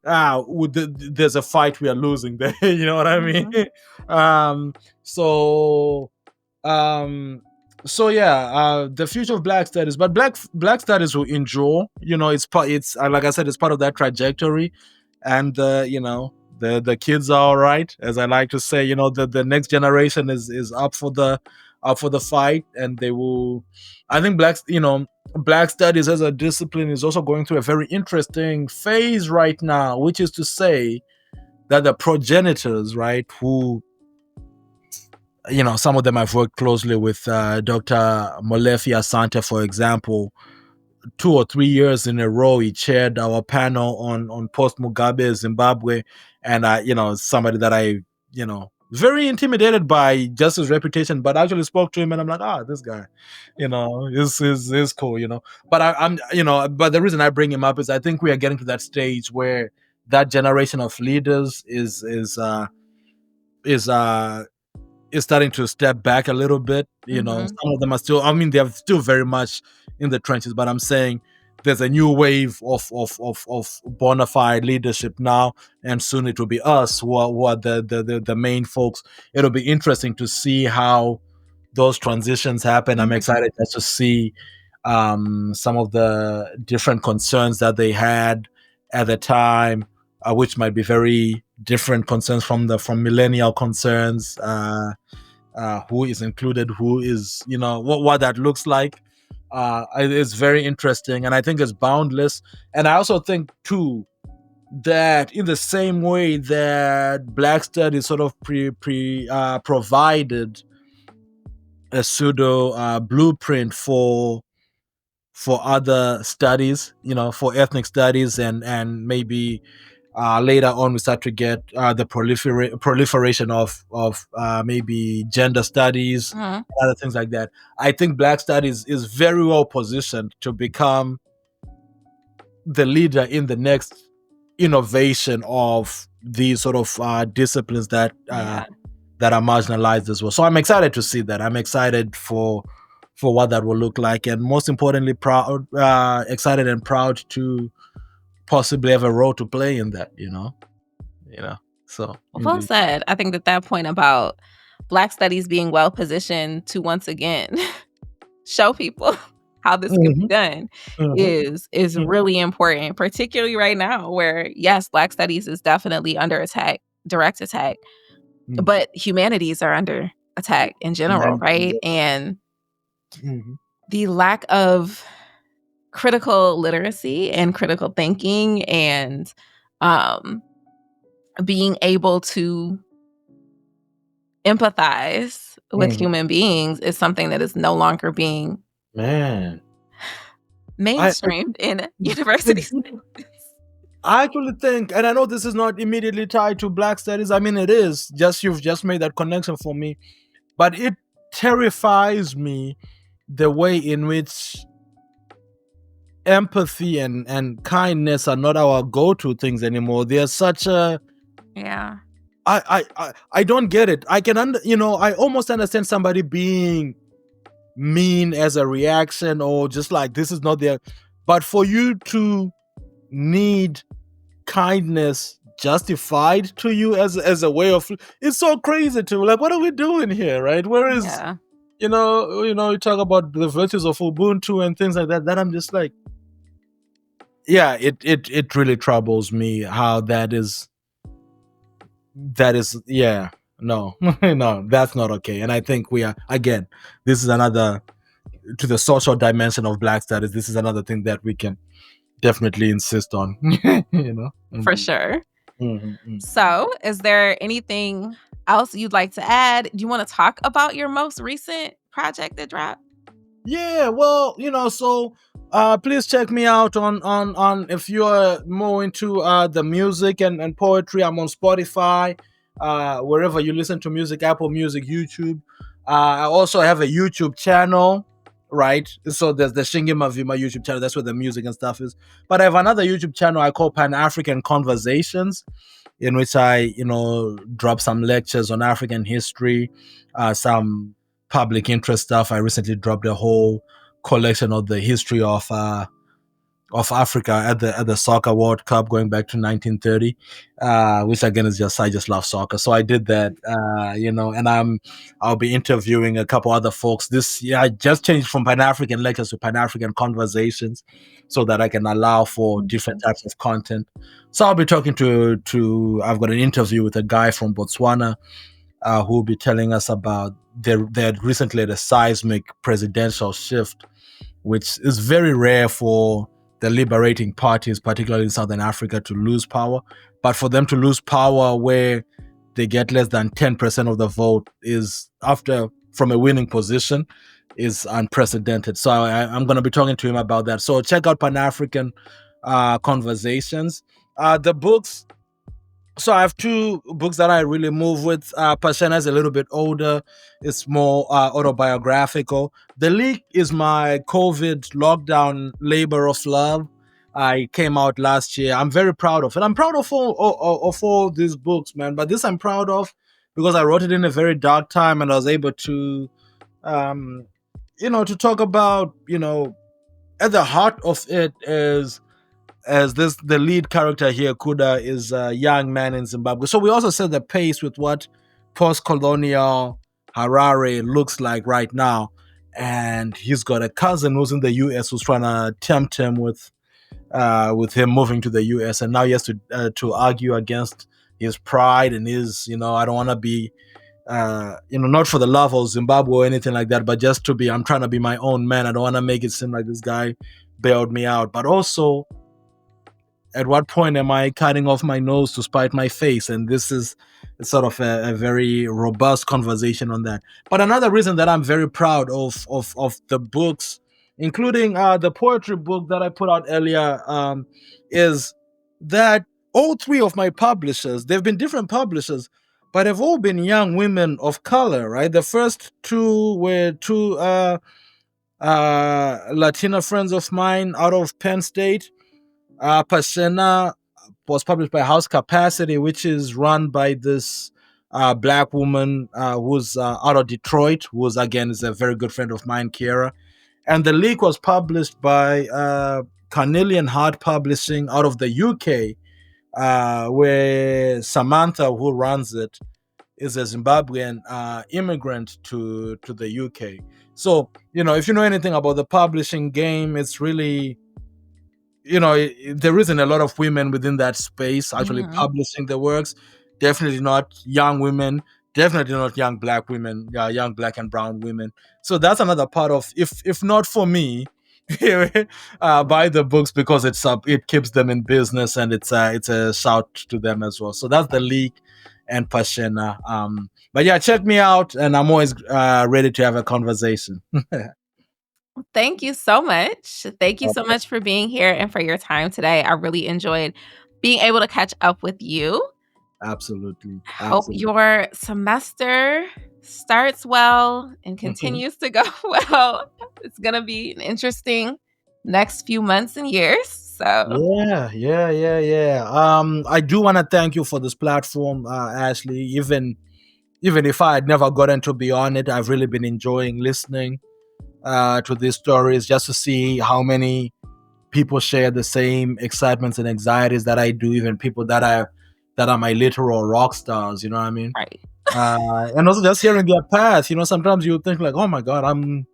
there's a fight we are losing there. You know what I mean? Mhm. um, so, um, so yeah, the future of Black studies, but Black studies will endure. It's part. It's like I said, it's part of that trajectory, and the kids are all right, as I like to say. The next generation is up for the fight, and they will. I think Black studies as a discipline is also going through a very interesting phase right now, which is to say that the progenitors, right, who some of them I've worked closely with, Dr. Molefi Asante, for example. 2 or 3 years in a row, he chaired our panel on post Mugabe Zimbabwe, and somebody that I very intimidated by just his reputation, but I actually spoke to him and I'm like, this guy, is cool, But but the reason I bring him up is I think we are getting to that stage where that generation of leaders is is starting to step back a little bit. Mhm. Some of them are still, I mean, they're still very much in the trenches, but I'm saying there's a new wave of bona fide leadership now, and soon it will be us who are the main folks. It'll be interesting to see how those transitions happen. I'm Mhm. excited just to see some of the different concerns that they had at the time, which might be very different concerns from millennial concerns. Who is included, who is, what that looks like. It's very interesting, and I think it's boundless. And I also think too that in the same way that Black studies sort of provided a pseudo blueprint for other studies, for ethnic studies, and maybe later on we start to get the proliferation of maybe gender studies, Mhm. other things like that. I think Black studies is very well positioned to become the leader in the next innovation of these sort of disciplines Yeah. that are marginalized as well. So I'm excited to see that. I'm excited for what that will look like, and most importantly, excited and proud to possibly have a role to play in that. You know. So Well indeed. said. I think that point about Black studies being well positioned to once again show people how this can be Mhm, done mhm, is mhm, really important, particularly right now where yes, Black studies is definitely under attack, direct attack, mhm. but humanities are under attack in general, right? And Mhm, the lack of critical literacy and critical thinking and um, being able to empathize with mhm. human beings is something that is no longer being Man, I mainstreamed in universities. ex- I actually think, and I know this is not immediately tied to Black studies. I mean, it is. Just you've just made that connection for me, but it terrifies me the way in which empathy and kindness are not our go-to things anymore. They're such a Yeah. I don't get it. I can I almost understand somebody being mean as a reaction or just like this is not there, but for you to need kindness justified to you as a way of, it's so crazy to me. Like, what are we doing here, right? Where is, Yeah. you talk about the virtues of Ubuntu and things like that, that I'm just like, yeah, it really troubles me how that is, yeah, no. No, that's not okay. And I think we are, again, this is another, to the social dimension of Black studies, this is another thing that we can definitely insist on. For Mhm. sure. Mhm, mhm. So, is there anything else you'd like to add? Do you want to talk about your most recent project that dropped? Yeah, well, so please check me out on if you're more into the music and poetry. I'm on Spotify, wherever you listen to music, Apple Music, YouTube. I also have a YouTube channel, right? So there's the Shingi Mavima YouTube channel. That's where the music and stuff is. But I have another YouTube channel I call Pan African Conversations, in which I, drop some lectures on African history, some public interest stuff. I recently dropped a whole collection of the history of Africa at the soccer World Cup going back to 1930, which again is just, I just love soccer, so I did that, and I'll be interviewing a couple other folks this year. I just changed from Pan African lectures to Pan African conversations, so that I can allow for different Mhm. types of content. So I'll be talking to I've got an interview with a guy from Botswana, who will be telling us about they had recently had a seismic presidential shift, which is very rare for the liberating parties, particularly in Southern Africa, to lose power. But for them to lose power where they get less than 10% of the vote is, after from a winning position, is unprecedented. So I'm going to be talking to him about that. So check out Pan African Conversations. The books, so I have two books that I really move with. Pashena is a little bit older; it's more autobiographical. The Leak is my COVID lockdown labor of love. I came out last year. I'm very proud of it. I'm proud of all these books, man. But this I'm proud of because I wrote it in a very dark time, and I was able to, um, to talk about, at the heart of it is, as this the lead character here, Kuda, is a young man in Zimbabwe. So we also set the pace with what post-colonial Harare looks like right now. And he's got a cousin who's in the US who's trying to tempt him with him moving to the US, and now he has to argue against his pride and his, I don't want to be, not for the love of Zimbabwe or anything like that, but just to be, I'm trying to be my own man. I don't want to make it seem like this guy bailed me out, but also, at what point am I cutting off my nose to spite my face? And this is sort of a very robust conversation on that. But another reason that I'm very proud of the books, including the poetry book that I put out earlier, is that all three of my publishers, they've been different publishers, but they've all been young women of color, right? The first two were two Latina friends of mine out of Penn State. Pasena was published by House Capacity, which is run by this black woman who's out of Detroit, who's again is a very good friend of mine, Kiera. And the leak was published by Carnelian Hart Publishing out of the UK, where Samantha, who runs it, is a Zimbabwean immigrant to the UK. So, if you know anything about the publishing game, it's really, there isn't a lot of women within that space actually Mhm. publishing the works. Definitely not young women. Definitely not young black women. Young black and brown women. So that's another part of, if not for me, buy the books, because it keeps them in business, and it's a shout to them as well. So that's the leak and Pashena. But yeah, check me out, and I'm always ready to have a conversation. Thank you so much. Thank you so much for being here and for your time today. I really enjoyed being able to catch up with you. Absolutely, Hope absolutely. your semester starts well and continues to go well. It's going to be an interesting next few months and years. So, Yeah. I do want to thank you for this platform, Ashley. Even if I had never gotten to be on it, I've really been enjoying listening to these stories, just to see how many people share the same excitements and anxieties that I do. Even people that are my literal rock stars. You know what I mean? right. And also just hearing their path. Sometimes you think like, oh my god, I'm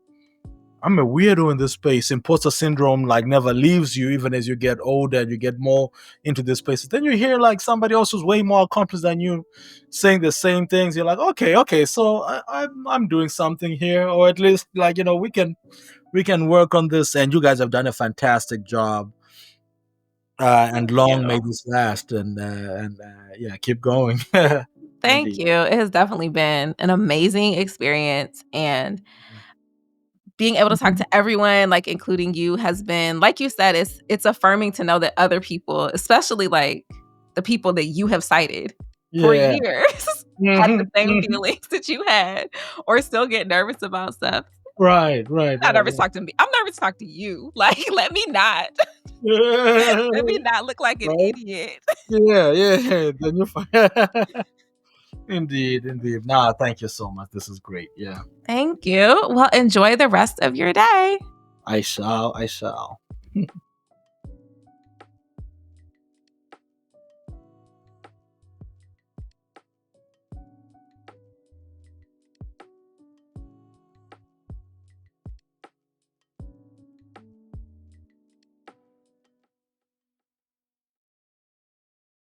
a weirdo in this space. Imposter syndrome like never leaves you, even as you get older and you get more into this space. Then you hear like somebody else who's way more accomplished than you saying the same things. You're like, okay, so I'm doing something here, or at least like we can work on this. And you guys have done a fantastic job. And Thank long may you. this last, and yeah, keep going. Thank Indeed. you. It has definitely been an amazing experience. And being able to talk to everyone, like including you, has been, like you said, it's affirming to know that other people, especially like the people that you have cited for Yeah. years, had the Mhm, same mhm. feelings that you had, or still get nervous about stuff. Right, right, Not right, nervous to talk to me. I'm nervous to talk to you. Like, let me not. Let me right. not look like an Right? idiot. Yeah. Then you find indeed, indeed. Nah, thank you so much. This is great. Yeah. Thank you. Well, enjoy the rest of your day. I shall.